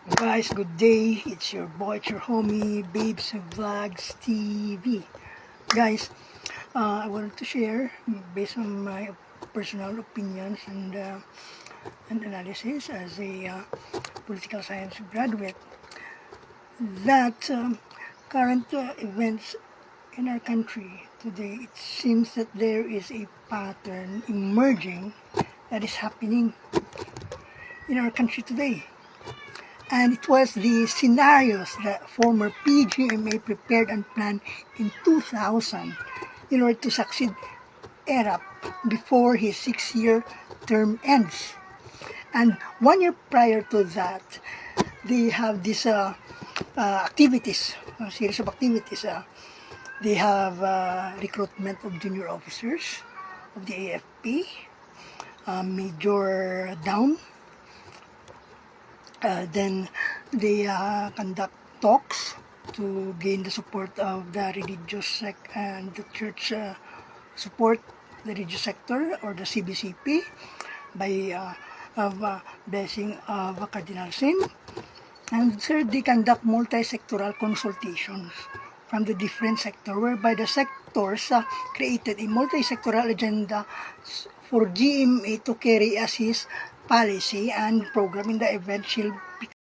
Guys, good day. It's your boy, it's your homie, Babes Vlogs TV. Guys, I wanted to share, based on my personal opinions and analysis as a political science graduate, that current events in our country today, it seems that there is a pattern emerging that is happening in our country today. And it was the scenarios that former PGMA prepared and planned in 2000 in order to succeed ERAP before his 6-year term ends. And 1 year prior to that, they have these activities, a series of activities. They have recruitment of junior officers of the AFP, Major Down. Then they conduct talks to gain the support of the religious sect and the church support the religious sector or the CBCP by blessing of Cardinal Sin. And third, they conduct multi-sectoral consultations from the different sector, whereby the sectors created a multi-sectoral agenda for GMA to carry as his policy and program in the event